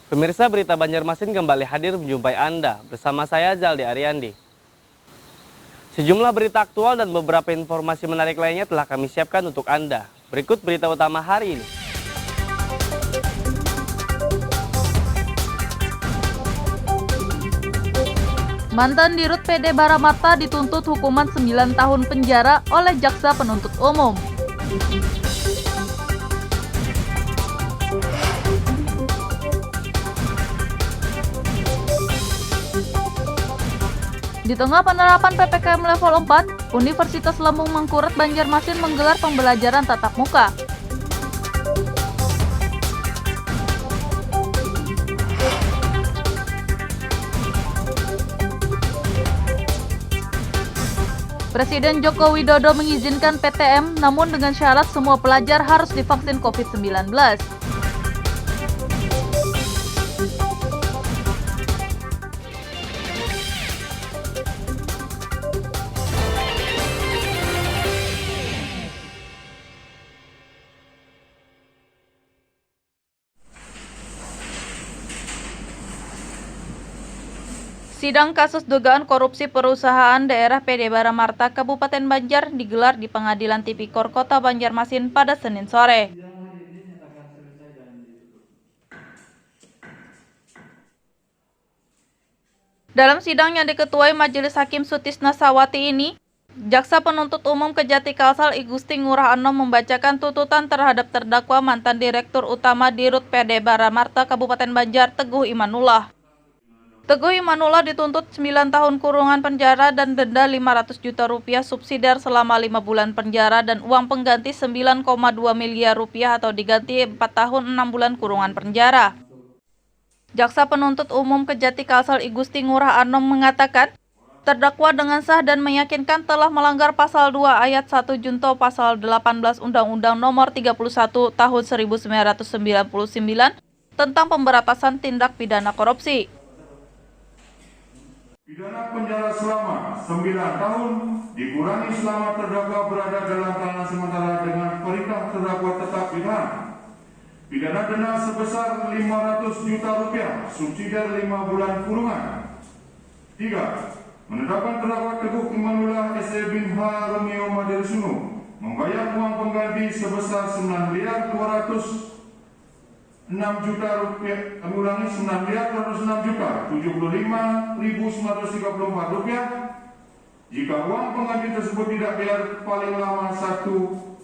Pemirsa, berita Banjarmasin kembali hadir menjumpai Anda bersama saya Zaldi Ariandi. Sejumlah berita aktual dan beberapa informasi menarik lainnya telah kami siapkan untuk Anda. Berikut berita utama hari ini. Mantan Dirut PD Baramarta dituntut hukuman 9 tahun penjara oleh Jaksa Penuntut Umum. Di tengah penerapan PPKM level 4, Universitas Lembung Mangkurat Banjarmasin menggelar pembelajaran tatap muka. Presiden Joko Widodo mengizinkan PTM, namun dengan syarat semua pelajar harus divaksin COVID-19. Sidang kasus dugaan korupsi perusahaan daerah PD Baramarta Kabupaten Banjar digelar di Pengadilan Tipikor Kota Banjarmasin pada Senin sore. Dalam sidang yang diketuai Majelis Hakim Sutisna Sawati ini, Jaksa Penuntut Umum Kejati Kalsel I Gusti Ngurah Anom membacakan tuntutan terhadap terdakwa mantan Direktur Utama Dirut PD Baramarta Kabupaten Banjar Teguh Imanullah. Teguh Imanullah dituntut 9 tahun kurungan penjara dan denda 500 juta rupiah subsidiar selama 5 bulan penjara dan uang pengganti 9,2 miliar rupiah atau diganti 4 tahun 6 bulan kurungan penjara. Jaksa Penuntut Umum Kejati Kalsel I Gusti Ngurah Anom mengatakan, terdakwa dengan sah dan meyakinkan telah melanggar pasal 2 ayat 1 junto pasal 18 Undang-Undang Nomor 31 Tahun 1999 tentang pemberantasan tindak pidana korupsi. Pidana penjara selama 9 tahun dikurangi selama terdakwa berada dalam tahanan sementara dengan perintah terdakwa tetap ditahan. Pidana denda sebesar 500 juta rupiah subsidiar 5 bulan kurungan. 3. Menetapkan terdakwa Teguh Imanullah S.E. bin H. Romeo Madersunu membayar uang pengganti sebesar 9.206 juta rupiah, kami ulangi 9.206 juta 75.934 rupiah jika uang pengganti tersebut tidak bayar paling lama 1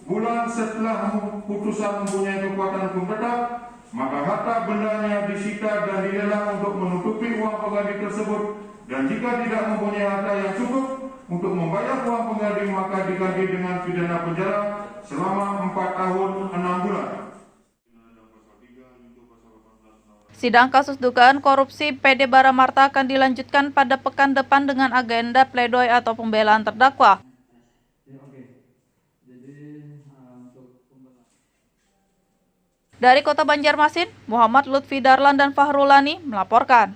bulan setelah putusan mempunyai kekuatan hukum tetap, maka harta bendanya disita dan dilelang untuk menutupi uang pengganti tersebut, dan jika tidak mempunyai harta yang cukup untuk membayar uang pengganti maka diganti dengan pidana penjara selama 4 tahun 6 bulan. Sidang kasus dugaan korupsi PD Baramarta akan dilanjutkan pada pekan depan dengan agenda pledoi atau pembelaan terdakwa. Dari Kota Banjarmasin, Muhammad Lutfi Darlan dan Fahrulani melaporkan.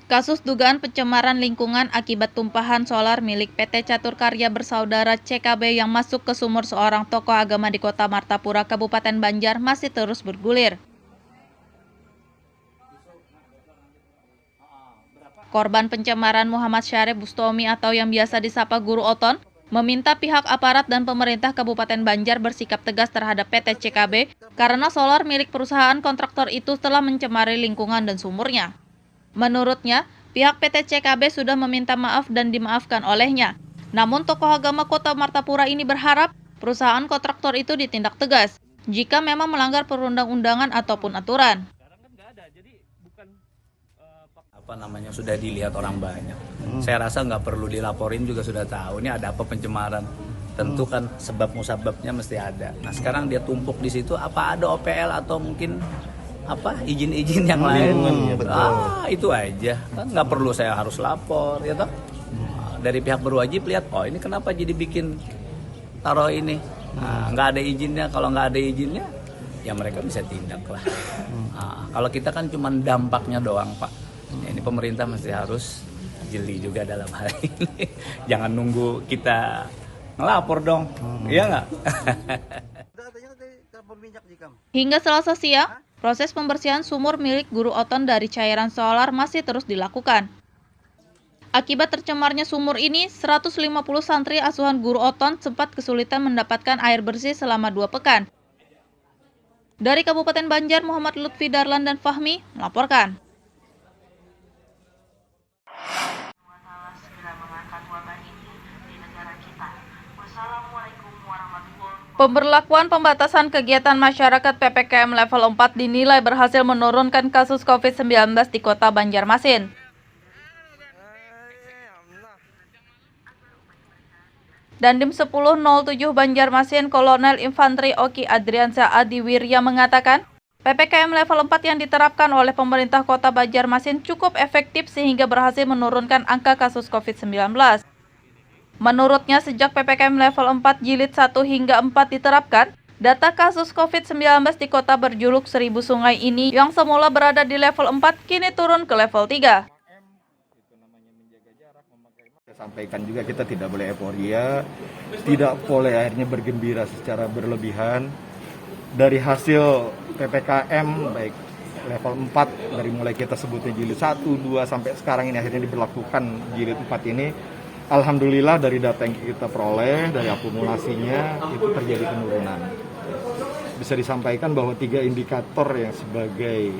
Kasus dugaan pencemaran lingkungan akibat tumpahan solar milik PT Catur Karya Bersaudara CKB yang masuk ke sumur seorang tokoh agama di Kota Martapura, Kabupaten Banjar masih terus bergulir. Korban pencemaran Muhammad Syarif Bustomi atau yang biasa disapa Guru Oton meminta pihak aparat dan pemerintah Kabupaten Banjar bersikap tegas terhadap PT CKB karena solar milik perusahaan kontraktor itu telah mencemari lingkungan dan sumurnya. Menurutnya, pihak PT CKB sudah meminta maaf dan dimaafkan olehnya. Namun tokoh agama Kota Martapura ini berharap perusahaan kontraktor itu ditindak tegas jika memang melanggar perundang-undangan ataupun aturan. Sudah dilihat orang banyak. Saya rasa nggak perlu dilaporin juga sudah tahu ini ada apa pencemaran. Tentu kan sebab musababnya mesti ada. Nah sekarang dia tumpuk di situ, apa ada OPL atau mungkin apa izin-izin yang lain? Itu aja. Kan nggak perlu saya harus lapor, ya toh. Dari pihak berwajib lihat, oh ini kenapa jadi bikin taruh ini? Nah, nggak ada izinnya. Kalau nggak ada izinnya, ya mereka bisa tindak lah. Nah, kalau kita kan cuma dampaknya doang, Pak. Ya, ini pemerintah mesti harus jeli juga dalam hal ini. Jangan nunggu kita ngelapor dong, iya nggak? Hingga Selasa siang, proses pembersihan sumur milik Guru Oton dari cairan solar masih terus dilakukan. Akibat tercemarnya sumur ini, 150 santri asuhan Guru Oton sempat kesulitan mendapatkan air bersih selama 2 pekan. Dari Kabupaten Banjar, Muhammad Lutfi Darlan dan Fahmi melaporkan. Pemberlakuan pembatasan kegiatan masyarakat PPKM level 4 dinilai berhasil menurunkan kasus COVID-19 di Kota Banjarmasin. Dandim 1007 Banjarmasin Kolonel Infanteri Oki Adriansyah Adiwirya mengatakan, PPKM level 4 yang diterapkan oleh pemerintah Kota Banjarmasin cukup efektif sehingga berhasil menurunkan angka kasus COVID-19. Menurutnya, sejak PPKM level 4 jilid 1 hingga 4 diterapkan, data kasus COVID-19 di kota berjuluk 1000 sungai ini yang semula berada di level 4 kini turun ke level 3. Sampaikan juga kita tidak boleh euforia, tidak boleh akhirnya bergembira secara berlebihan. Dari hasil PPKM baik level 4 dari mulai kita sebutnya jilid 1, 2 sampai sekarang ini akhirnya diberlakukan jilid 4 ini, alhamdulillah dari data yang kita peroleh dari akumulasinya itu terjadi penurunan. Bisa disampaikan bahwa 3 indikator yang sebagai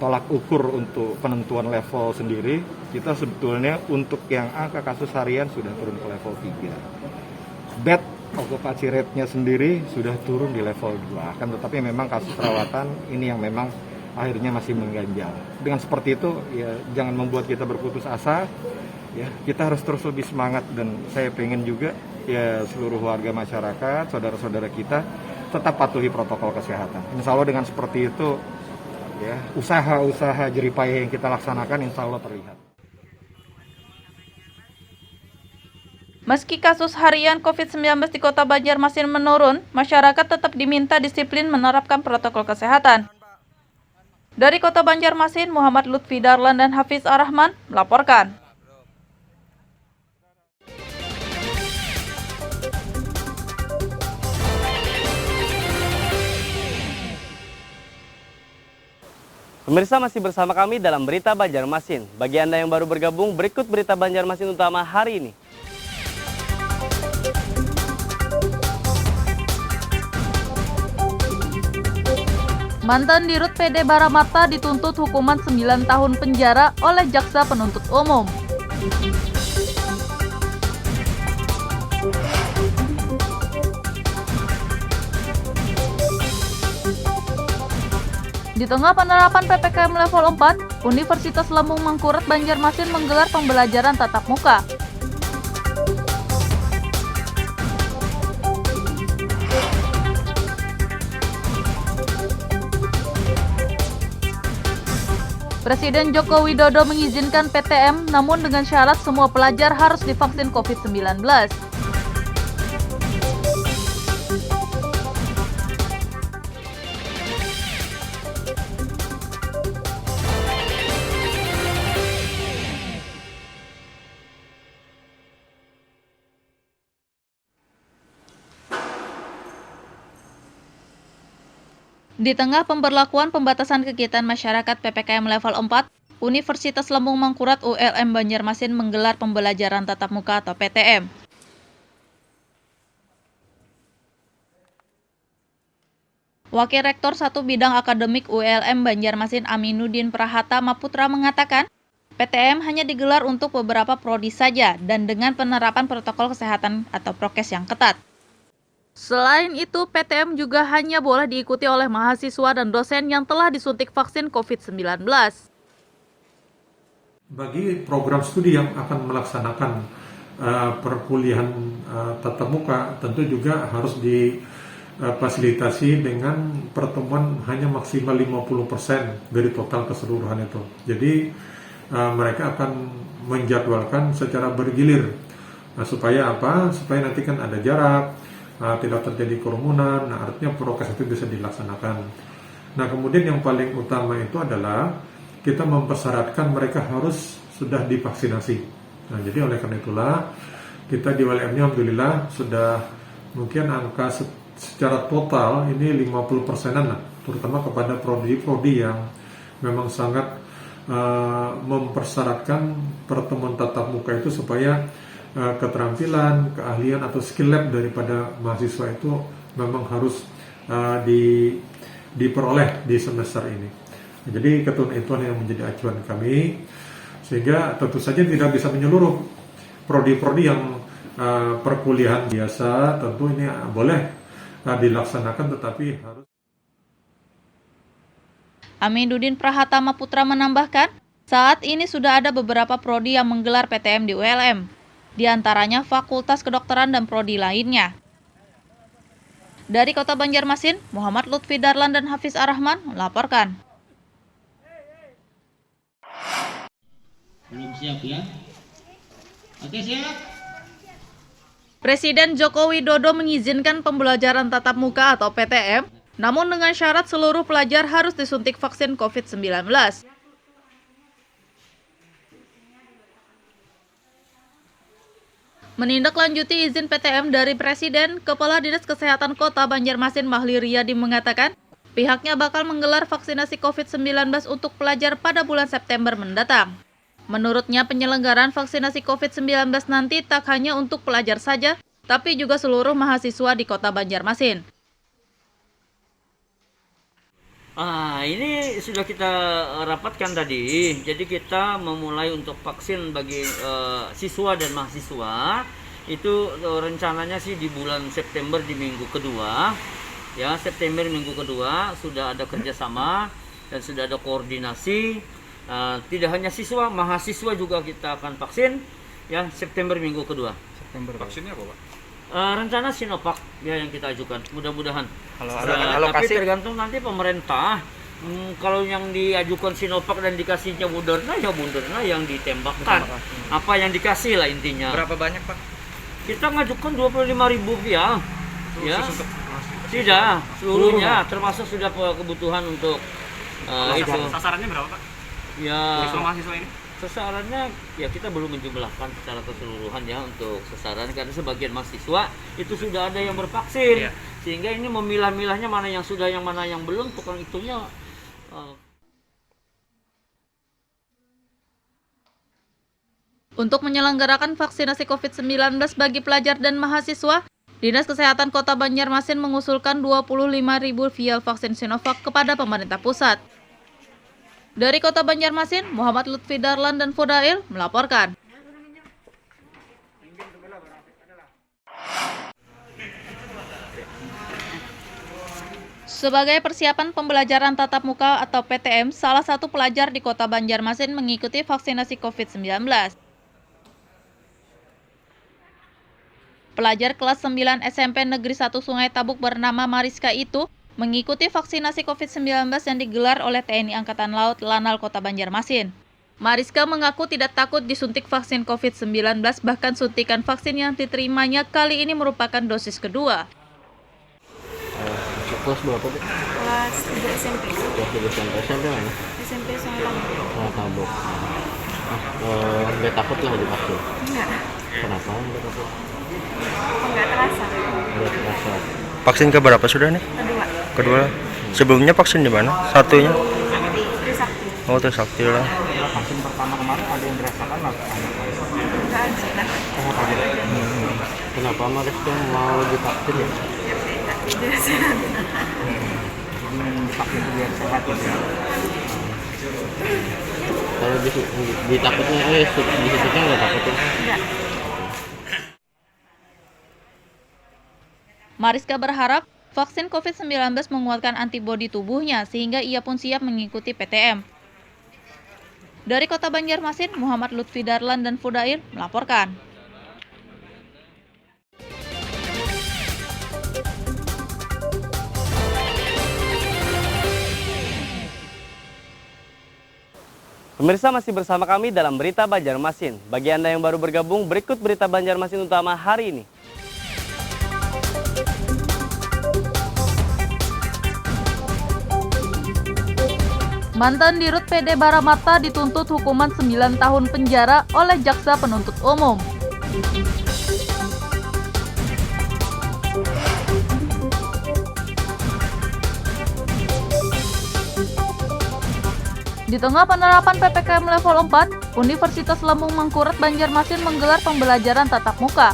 tolak ukur untuk penentuan level sendiri, kita sebetulnya untuk yang angka kasus harian sudah turun ke level 3. Bed occupancy rate-nya sendiri sudah turun di level 2. Kan tetapi memang kasus perawatan ini yang memang akhirnya masih mengganjal. Dengan seperti itu ya jangan membuat kita berputus asa. Ya, kita harus terus lebih semangat dan saya pengen juga ya seluruh warga masyarakat, saudara-saudara kita tetap patuhi protokol kesehatan. Insya Allah dengan seperti itu ya, usaha-usaha jeripaya yang kita laksanakan insya Allah terlihat. Meski kasus harian COVID-19 di Kota Banjarmasin menurun, masyarakat tetap diminta disiplin menerapkan protokol kesehatan. Dari Kota Banjarmasin, Muhammad Lutfi Darlan dan Hafiz Ar-Rahman melaporkan. Pemirsa masih bersama kami dalam Berita Banjarmasin. Bagi Anda yang baru bergabung, berikut Berita Banjarmasin utama hari ini. Mantan Dirut PD Baramarta dituntut hukuman 9 tahun penjara oleh Jaksa Penuntut Umum. Di tengah penerapan PPKM level 4, Universitas Lembung Mangkurat Banjarmasin menggelar pembelajaran tatap muka. Presiden Joko Widodo mengizinkan PTM, namun dengan syarat semua pelajar harus divaksin COVID-19. Di tengah pemberlakuan pembatasan kegiatan masyarakat PPKM level 4, Universitas Lembung Mangkurat ULM Banjarmasin menggelar pembelajaran tatap muka atau PTM. Wakil Rektor 1 Bidang Akademik ULM Banjarmasin Aminuddin Prahata Maputra mengatakan, PTM hanya digelar untuk beberapa prodi saja dan dengan penerapan protokol kesehatan atau prokes yang ketat. Selain itu, PTM juga hanya boleh diikuti oleh mahasiswa dan dosen yang telah disuntik vaksin COVID-19. Bagi program studi yang akan melaksanakan perkuliahan tatap muka, tentu juga harus difasilitasi dengan pertemuan hanya maksimal 50% dari total keseluruhan itu. Jadi mereka akan menjadwalkan secara bergilir. Supaya apa? Supaya nanti kan ada jarak, tidak terjadi kerumunan, artinya prokes itu bisa dilaksanakan. Nah, kemudian yang paling utama itu adalah kita mempersyaratkan mereka harus sudah divaksinasi. Nah, jadi oleh karena itulah kita di WLM-nya alhamdulillah sudah mungkin angka secara total ini 50%-an lah, terutama kepada prodi-prodi yang memang sangat mempersyaratkan pertemuan tatap muka itu supaya keterampilan, keahlian atau skill lab daripada mahasiswa itu memang harus diperoleh di semester ini. Jadi ketentuan yang menjadi acuan kami, sehingga tentu saja tidak bisa menyeluruh prodi-prodi yang perkuliahan biasa, tentu ini boleh dilaksanakan, tetapi harus. Aminuddin Prahatama Putra menambahkan, saat ini sudah ada beberapa prodi yang menggelar PTM di ULM, di antaranya Fakultas Kedokteran dan prodi lainnya. Dari Kota Banjarmasin, Muhammad Lutfi Darlan dan Hafiz Ar-Rahman melaporkan. Belum siap ya? Oke, siap. Presiden Joko Widodo mengizinkan pembelajaran tatap muka atau PTM, namun dengan syarat seluruh pelajar harus disuntik vaksin COVID-19. Menindaklanjuti izin PTM dari Presiden, Kepala Dinas Kesehatan Kota Banjarmasin Mahli Riyadi mengatakan, pihaknya bakal menggelar vaksinasi COVID-19 untuk pelajar pada bulan September mendatang. Menurutnya, penyelenggaraan vaksinasi COVID-19 nanti tak hanya untuk pelajar saja, tapi juga seluruh mahasiswa di Kota Banjarmasin. Ini sudah kita rapatkan tadi. Jadi kita memulai untuk vaksin bagi siswa dan mahasiswa. Itu rencananya sih di bulan September di minggu kedua. Ya, September minggu kedua sudah ada kerjasama dan sudah ada koordinasi. Tidak hanya siswa, mahasiswa juga kita akan vaksin. Ya, September minggu kedua. September. Vaksinnya apa, Pak? Rencana Sinovac ya yang kita ajukan, mudah-mudahan. Kalau tapi tergantung nanti pemerintah. Kalau yang diajukan Sinovac dan dikasihnya Moderna, ya Moderna yang ditembakkan. Apa yang dikasih lah intinya. Berapa banyak, Pak? Kita ngajukan 25.000 ya. Ya. Untuk Tidak, seluruhnya termasuk sudah kebutuhan untuk itu. Sasarannya berapa, Pak? Ya. Mahasiswa ini? Sasarannya ya kita belum menjumlahkan secara keseluruhan ya untuk sasaran, karena sebagian mahasiswa itu sudah ada yang bervaksin, sehingga ini memilah-milahnya mana yang sudah yang mana yang belum, tukang hitungnya. Untuk menyelenggarakan vaksinasi COVID-19 bagi pelajar dan mahasiswa, Dinas Kesehatan Kota Banjarmasin mengusulkan 25.000 vial vaksin Sinovac kepada pemerintah pusat. Dari Kota Banjarmasin, Muhammad Lutfi Darlan dan Fodail melaporkan. Sebagai persiapan pembelajaran tatap muka atau PTM, salah satu pelajar di Kota Banjarmasin mengikuti vaksinasi COVID-19. Pelajar kelas 9 SMP Negeri 1 Sungai Tabuk bernama Mariska itu mengikuti vaksinasi COVID-19 yang digelar oleh TNI Angkatan Laut Lanal Kota Banjarmasin. Mariska mengaku tidak takut disuntik vaksin COVID-19, bahkan suntikan vaksin yang diterimanya kali ini merupakan dosis kedua. Kelas berapa, Bu? Kelas 3 SMP. Kelas 3 SMP. SMP mana? SMP Sungai Tabuk. Sungai Tabuk. Nggak takut lah divaksin? Enggak. Kenapa nggak takut? Enggak terasa. Nggak terasa. Vaksin keberapa sudah nih? Kedua. Sebelumnya vaksin di mana? Satunya? Trisakti. Oh, Trisakti lah. Vaksin pertama kemarin ada yang dirasakan atau Enggak ada. Kenapa Mariska mau divaksin ya? Tidak sehat. vaksin biar sehat ya? Kalau ditakutnya, disuntiknya nggak takut ya? Enggak. Mariska berharap vaksin COVID-19 menguatkan antibodi tubuhnya sehingga ia pun siap mengikuti PTM. Dari Kota Banjarmasin, Muhammad Lutfi Darlan dan Fodail melaporkan. Pemirsa masih bersama kami dalam Berita Banjarmasin. Bagi Anda yang baru bergabung, berikut Berita Banjarmasin utama hari ini. Mantan Dirut PD Baramarta dituntut hukuman 9 tahun penjara oleh Jaksa Penuntut Umum. Di tengah penerapan PPKM level 4, Universitas Lembung Mangkurat Banjarmasin menggelar pembelajaran tatap muka.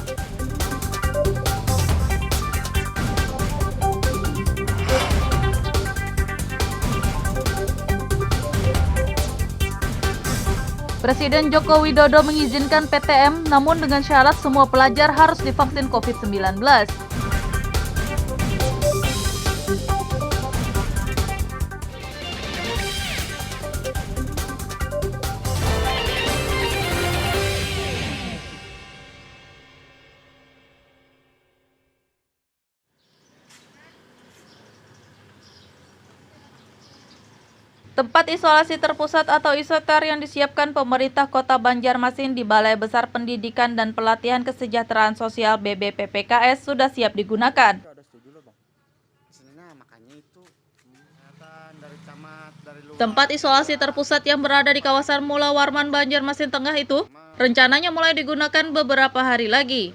Presiden Joko Widodo mengizinkan PTM, namun dengan syarat semua pelajar harus divaksin COVID-19. Tempat isolasi terpusat atau isoter yang disiapkan pemerintah Kota Banjarmasin di Balai Besar Pendidikan dan Pelatihan Kesejahteraan Sosial BBPPKS sudah siap digunakan. Tempat isolasi terpusat yang berada di kawasan Mula Warman Banjarmasin Tengah itu rencananya mulai digunakan beberapa hari lagi.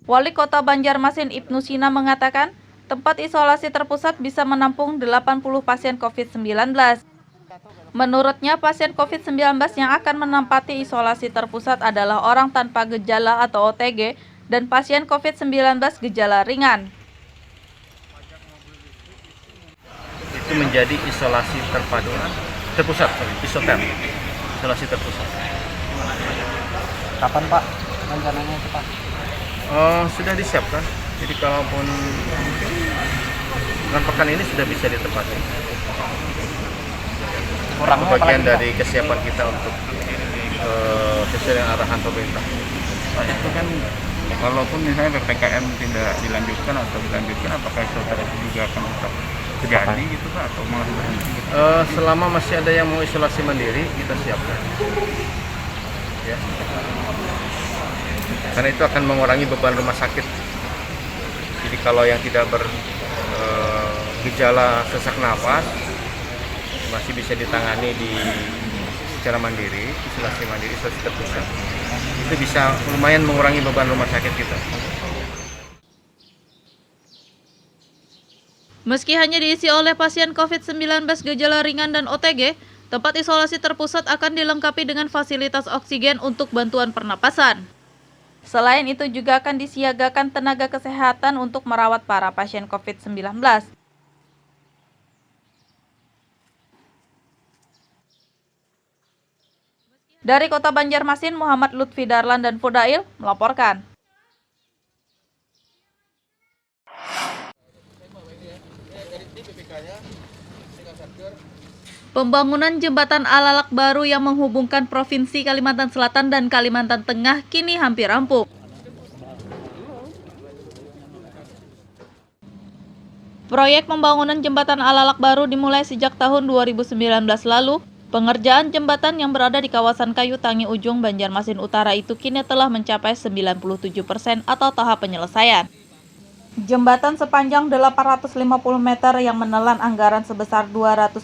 Wali Kota Banjarmasin Ibnu Sina mengatakan, tempat isolasi terpusat bisa menampung 80 pasien COVID-19. Menurutnya, pasien COVID-19 yang akan menempati isolasi terpusat adalah orang tanpa gejala atau OTG dan pasien COVID-19 gejala ringan. Itu menjadi isolasi terpusat, isoter, isolasi terpusat. Kapan Pak rencananya itu Pak? Sudah disiapkan. Jadi kalaupun dengan pekan ini sudah bisa ditempati. Itu bagian dari kesiapan kita untuk sesuai dengan arahan pemerintah. Itu kan walaupun misalnya PPKM tidak dilanjutkan atau dilanjutkan, apakah isoter itu juga akan tetap terjadi gitu Pak atau mau berhenti? Selama masih ada yang mau isolasi mandiri, kita siapkan. Ya. Karena itu akan mengurangi beban rumah sakit. Jadi kalau yang tidak bergejala sesak napas masih bisa ditangani secara mandiri, isolasi terpusat. Itu bisa lumayan mengurangi beban rumah sakit kita. Meski hanya diisi oleh pasien COVID-19 gejala ringan dan OTG, tempat isolasi terpusat akan dilengkapi dengan fasilitas oksigen untuk bantuan pernapasan. Selain itu juga akan disiagakan tenaga kesehatan untuk merawat para pasien COVID-19. Dari Kota Banjarmasin, Muhammad Lutfi Darlan dan Fudail melaporkan. Pembangunan jembatan Alalak baru yang menghubungkan Provinsi Kalimantan Selatan dan Kalimantan Tengah kini hampir rampung. Proyek pembangunan jembatan Alalak baru dimulai sejak tahun 2019 lalu. Pengerjaan jembatan yang berada di kawasan Kayu Tangi Ujung Banjarmasin Utara itu kini telah mencapai 97% atau tahap penyelesaian. Jembatan sepanjang 850 meter yang menelan anggaran sebesar 278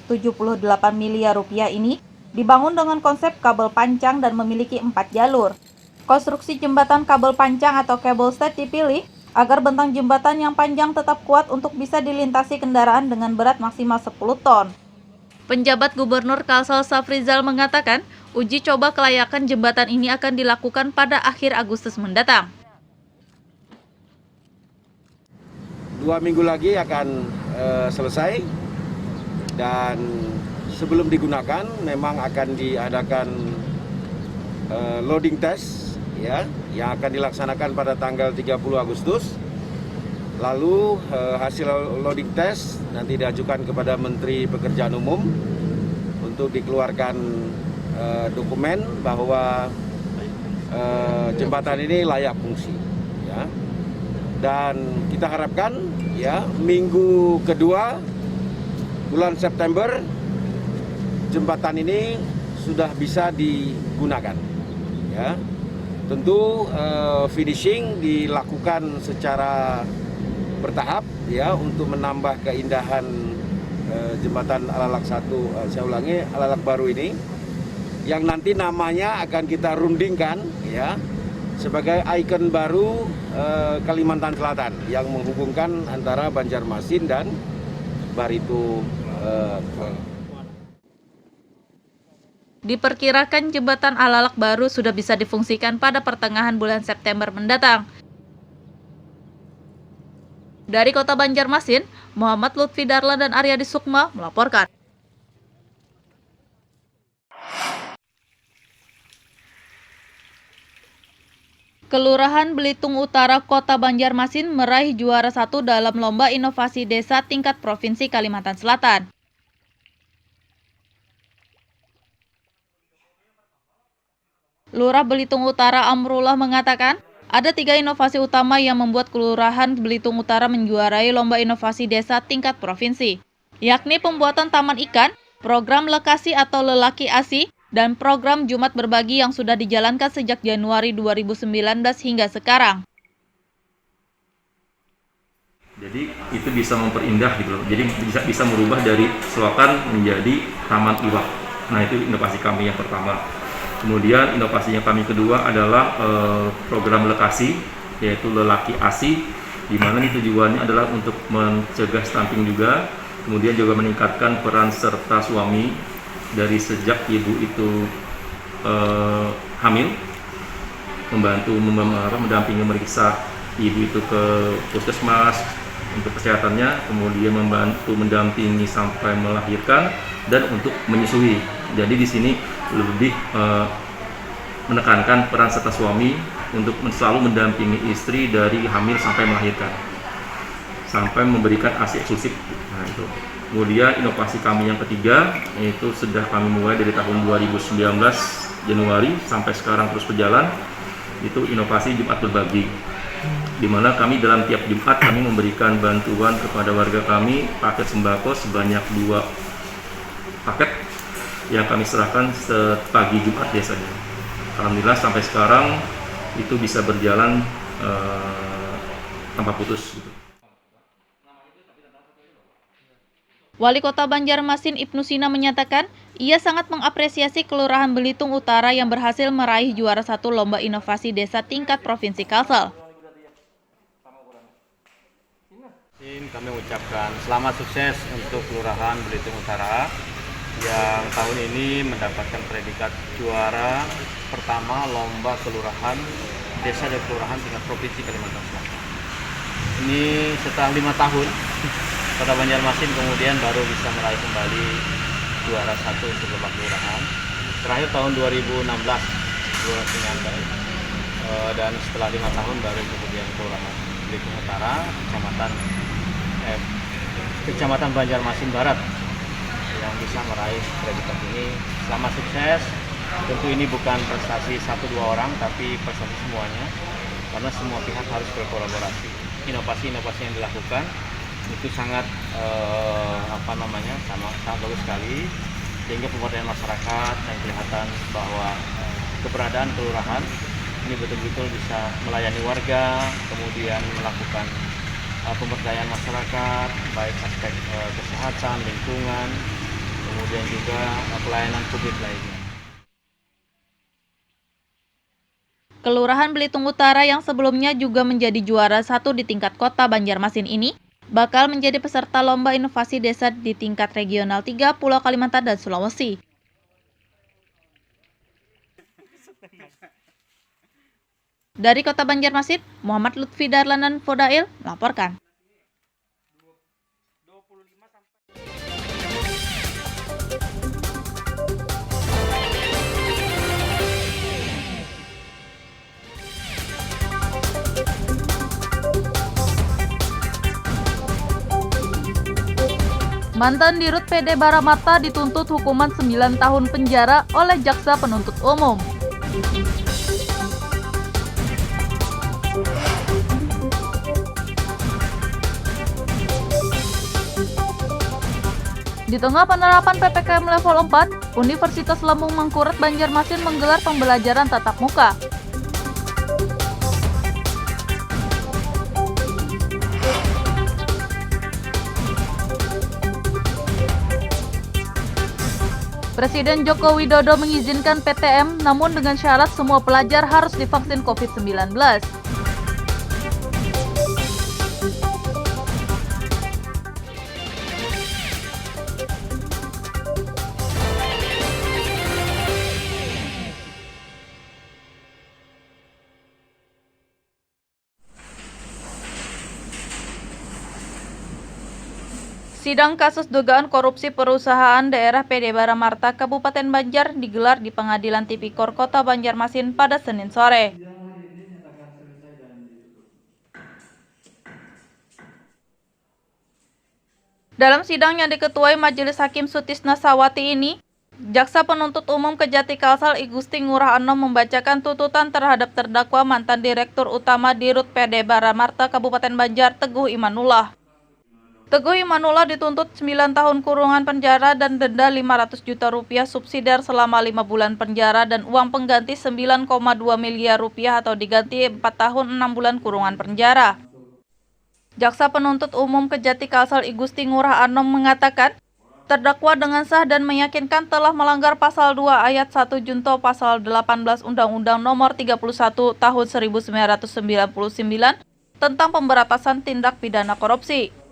miliar rupiah ini dibangun dengan konsep kabel pancang dan memiliki 4 jalur. Konstruksi jembatan kabel pancang atau cable stay dipilih agar bentang jembatan yang panjang tetap kuat untuk bisa dilintasi kendaraan dengan berat maksimal 10 ton. Penjabat Gubernur Kalsel Safrizal mengatakan, uji coba kelayakan jembatan ini akan dilakukan pada akhir Agustus mendatang. 2 minggu lagi akan selesai dan sebelum digunakan memang akan diadakan loading test ya yang akan dilaksanakan pada tanggal 30 Agustus. Lalu hasil loading test nanti diajukan kepada Menteri Pekerjaan Umum untuk dikeluarkan dokumen bahwa jembatan ini layak fungsi ya. Dan kita harapkan ya minggu kedua bulan September jembatan ini sudah bisa digunakan ya. Tentu finishing dilakukan secara bertahap ya untuk menambah keindahan jembatan Alalak 1, saya ulangi, Alalak baru ini, yang nanti namanya akan kita rundingkan ya sebagai ikon baru Kalimantan Selatan yang menghubungkan antara Banjarmasin dan Barito. Diperkirakan jembatan Alalak baru sudah bisa difungsikan pada pertengahan bulan September mendatang. Dari Kota Banjarmasin, Muhammad Lutfi Darlan dan Aryadi Sukma melaporkan. Kelurahan Belitung Utara, Kota Banjarmasin meraih juara 1 dalam Lomba Inovasi Desa tingkat Provinsi Kalimantan Selatan. Lurah Belitung Utara Amrullah mengatakan, ada 3 inovasi utama yang membuat Kelurahan Belitung Utara menjuarai Lomba Inovasi Desa tingkat provinsi, yakni pembuatan taman ikan, program lekasi atau lelaki ASI, dan program Jumat Berbagi yang sudah dijalankan sejak Januari 2019 hingga sekarang. Jadi itu bisa memperindah gitu loh. Jadi bisa merubah dari selokan menjadi taman iwak. Nah, itu inovasi kami yang pertama. Kemudian inovasi yang kami kedua adalah program lekasi, yaitu lelaki ASI, di mana tujuannya adalah untuk mencegah stunting juga, kemudian juga meningkatkan peran serta suami dari sejak ibu itu hamil, membantu mendampingi meriksa ibu itu ke puskesmas untuk kesehatannya, kemudian membantu mendampingi sampai melahirkan dan untuk menyusui. Jadi di sini lebih menekankan peran serta suami untuk selalu mendampingi istri dari hamil sampai melahirkan, sampai memberikan ASI eksklusif. Nah, itu. Kemudian inovasi kami yang ketiga, yaitu sudah kami mulai dari tahun 2019 Januari sampai sekarang terus berjalan, itu inovasi Jumat Berbagi, di mana kami dalam tiap Jumat kami memberikan bantuan kepada warga kami paket sembako sebanyak 2 paket yang kami serahkan pagi Jumat biasanya. Alhamdulillah sampai sekarang itu bisa berjalan tanpa putus. Wali Kota Banjarmasin Ibnu Sina menyatakan, ia sangat mengapresiasi Kelurahan Belitung Utara yang berhasil meraih juara 1 Lomba Inovasi Desa tingkat Provinsi Kalsel. Kami ucapkan selamat sukses untuk Kelurahan Belitung Utara yang tahun ini mendapatkan predikat juara pertama Lomba Kelurahan Desa dan Kelurahan tingkat Provinsi Kalimantan Selatan. Ini setelah 5 tahun, Kota Banjarmasin kemudian baru bisa meraih kembali juara 1 untuk lomba kelurahan. Terakhir tahun 2016 juara penyanggai, dan setelah 5 tahun baru kemudian Kelurahan Belitung Utara, Kecamatan Banjarmasin Barat yang bisa meraih predikat ini. Selamat sukses. Tentu ini bukan prestasi 1-2 orang, tapi prestasi semuanya, karena semua pihak harus berkolaborasi. Inovasi-inovasi yang dilakukan itu sangat sangat bagus sekali, sehingga pemberdayaan masyarakat yang kelihatan bahwa keberadaan kelurahan ini betul-betul bisa melayani warga, kemudian melakukan pemberdayaan masyarakat, baik aspek kesehatan, lingkungan, kemudian juga pelayanan publik lainnya. Kelurahan Belitung Utara yang sebelumnya juga menjadi juara 1 di tingkat Kota Banjarmasin ini bakal menjadi peserta Lomba Inovasi Desa di tingkat regional 3 Pulau Kalimantan dan Sulawesi. Dari Kota Banjarmasin, Muhammad Lutfi Darlan dan Fodail melaporkan. Mantan Dirut PD Baramata dituntut hukuman 9 tahun penjara oleh Jaksa Penuntut Umum. Di tengah penerapan PPKM level 4, Universitas Lambung Mangkurat Banjarmasin menggelar pembelajaran tatap muka. Presiden Joko Widodo mengizinkan PTM, namun dengan syarat semua pelajar harus divaksin COVID-19. Sidang kasus dugaan korupsi perusahaan daerah PD Baramarta Kabupaten Banjar digelar di Pengadilan Tipikor Kota Banjarmasin pada Senin sore. Dalam sidang yang diketuai Majelis Hakim Sutisna Sawati ini, Jaksa Penuntut Umum Kejati Kalsel I Gusti Ngurah Enom membacakan tuntutan terhadap terdakwa mantan Direktur Utama Dirut PD Baramarta Kabupaten Banjar Teguh Imanullah. Teguh Imanullah dituntut 9 tahun kurungan penjara dan denda 500 juta rupiah subsidiar selama 5 bulan penjara dan uang pengganti 9,2 miliar rupiah atau diganti 4 tahun 6 bulan kurungan penjara. Jaksa Penuntut Umum Kejati Kalsel I Gusti Ngurah Enom mengatakan, terdakwa dengan sah dan meyakinkan telah melanggar pasal 2 ayat 1 junto pasal 18 Undang-Undang Nomor 31 Tahun 1999 tentang pemberantasan tindak pidana korupsi.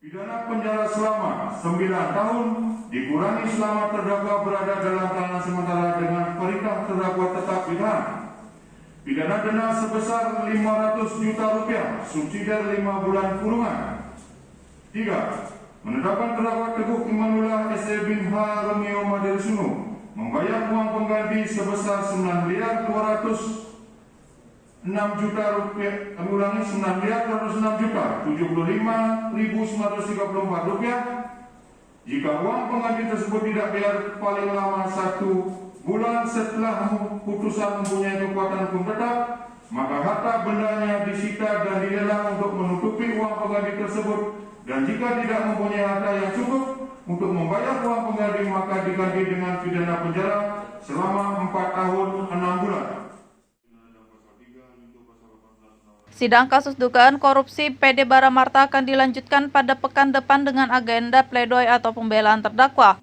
Pidana penjara selama 9 tahun dikurangi selama terdakwa berada dalam tahanan sementara dengan perintah terdakwa tetap ditahan. Pidana denda sebesar 500 juta rupiah subsidiar 5 bulan kurungan. 3. Menetapkan terdakwa Teguh Imanullah S.E. bin H. Romeo Madersunu membayar uang pengganti sebesar 9.206 juta rupiah, kami ulangi 9.206 juta 75.934 rupiah jika uang pengganti tersebut tidak bayar paling lama 1 bulan setelah putusan mempunyai kekuatan hukum tetap, maka harta bendanya disita dan dilelang untuk menutupi uang pengganti tersebut, dan jika tidak mempunyai harta yang cukup untuk membayar uang pengganti maka diganti dengan pidana penjara selama 4 tahun 6 bulan. Sidang kasus dugaan korupsi PD Baramarta akan dilanjutkan pada pekan depan dengan agenda pledoi atau pembelaan terdakwa.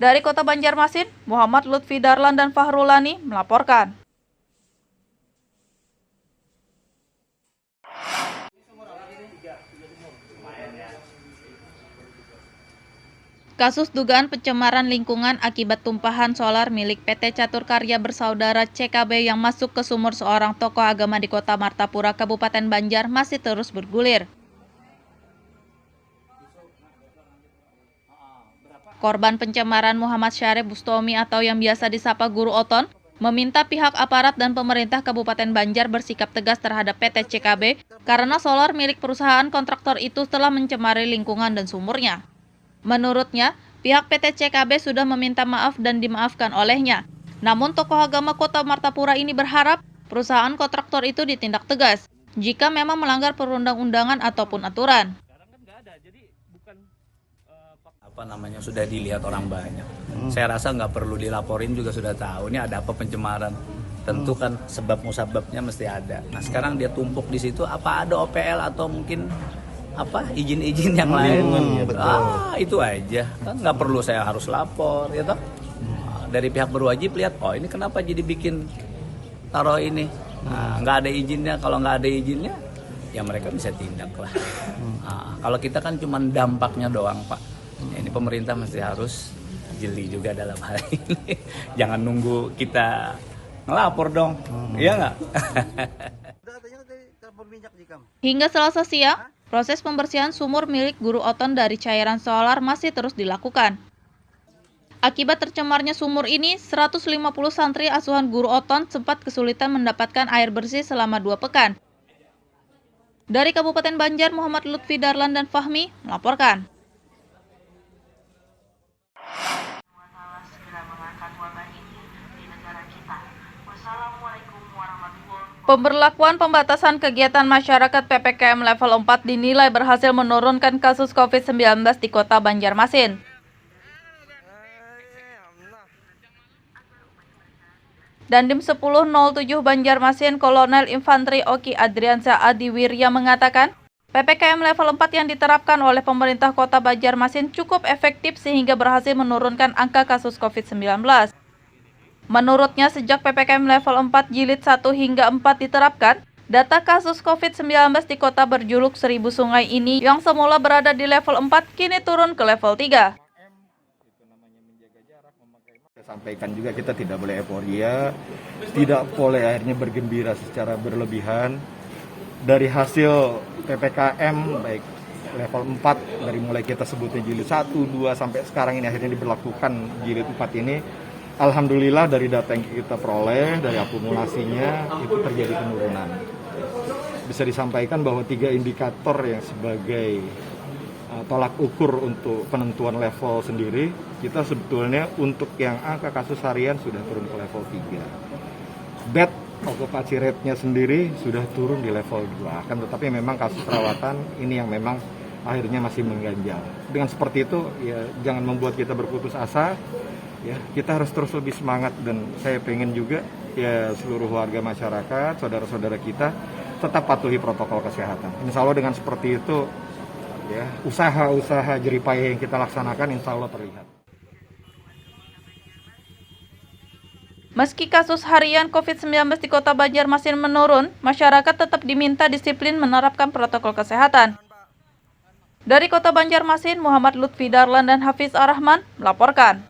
Dari Kota Banjarmasin, Muhammad Lutfi Darlan dan Fahrulani melaporkan. Kasus dugaan pencemaran lingkungan akibat tumpahan solar milik PT Catur Karya Bersaudara CKB yang masuk ke sumur seorang tokoh agama di Kota Martapura, Kabupaten Banjar masih terus bergulir. Korban pencemaran Muhammad Syarif Bustomi atau yang biasa disapa Guru Oton meminta pihak aparat dan pemerintah Kabupaten Banjar bersikap tegas terhadap PT CKB karena solar milik perusahaan kontraktor itu telah mencemari lingkungan dan sumurnya. Menurutnya, pihak PT CKB sudah meminta maaf dan dimaafkan olehnya. Namun tokoh agama Kota Martapura ini berharap perusahaan kontraktor itu ditindak tegas jika memang melanggar perundang-undangan ataupun aturan. Sudah dilihat orang banyak. Saya rasa nggak perlu dilaporin juga sudah tahu ini ada apa pencemaran. Tentu kan sebab musababnya mesti ada. Nah sekarang dia tumpuk di situ, apa ada OPL atau mungkin izin-izin yang lain. Itu aja kan nggak perlu saya harus lapor ya toh. Dari pihak berwajib lihat, oh ini kenapa jadi bikin taruh ini, nggak ada izinnya. Kalau nggak ada izinnya ya mereka bisa tindak lah. Kalau kita kan cuma dampaknya doang Pak. Ini pemerintah mesti harus jeli juga dalam hal ini. Jangan nunggu kita ngelapor dong, iya nggak? Hingga Selasa siang, proses pembersihan sumur milik Guru Oton dari cairan solar masih terus dilakukan. Akibat tercemarnya sumur ini, 150 santri asuhan Guru Oton sempat kesulitan mendapatkan air bersih selama 2 pekan. Dari Kabupaten Banjar, Muhammad Lutfi Darlan dan Fahmi melaporkan. Pemberlakuan pembatasan kegiatan masyarakat PPKM level 4 dinilai berhasil menurunkan kasus COVID-19 di Kota Banjarmasin. Dandim 1007 Banjarmasin Kolonel Infantri Oki Adriansyah Adiwirya mengatakan, PPKM level 4 yang diterapkan oleh pemerintah Kota Banjarmasin cukup efektif sehingga berhasil menurunkan angka kasus COVID-19. Menurutnya, sejak PPKM level 4 jilid 1 hingga 4 diterapkan, data kasus COVID-19 di kota berjuluk 1000 sungai ini yang semula berada di level 4 kini turun ke level 3. Saya sampaikan juga kita tidak boleh euforia, tidak boleh akhirnya bergembira secara berlebihan. Dari hasil PPKM baik level 4 dari mulai kita sebutnya jilid 1, 2 sampai sekarang ini akhirnya diberlakukan jilid 4 ini, alhamdulillah dari data yang kita peroleh dari akumulasinya itu terjadi penurunan. Bisa disampaikan bahwa 3 indikator yang sebagai tolak ukur untuk penentuan level sendiri, kita sebetulnya untuk yang angka kasus harian sudah turun ke level 3. Bed occupancy rate-nya sendiri sudah turun di level 2. Akan tetapi memang kasus perawatan ini yang memang akhirnya masih mengganjal. Dengan seperti itu, ya jangan membuat kita berputus asa. Ya, kita harus terus lebih semangat dan saya pengen juga ya seluruh warga masyarakat, saudara-saudara kita tetap patuhi protokol kesehatan. Insya Allah dengan seperti itu, ya usaha-usaha jeripaya yang kita laksanakan insya Allah terlihat. Meski kasus harian COVID-19 di Kota Banjarmasin menurun, masyarakat tetap diminta disiplin menerapkan protokol kesehatan. Dari Kota Banjarmasin, Muhammad Lutfi Darlan dan Hafiz Ar-Rahman melaporkan.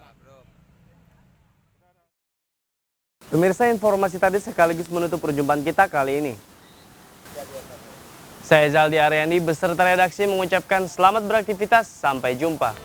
Pemirsa, informasi tadi sekaligus menutup perjumpaan kita kali ini. Saya Zaldi Aryani beserta redaksi mengucapkan selamat beraktivitas, sampai jumpa.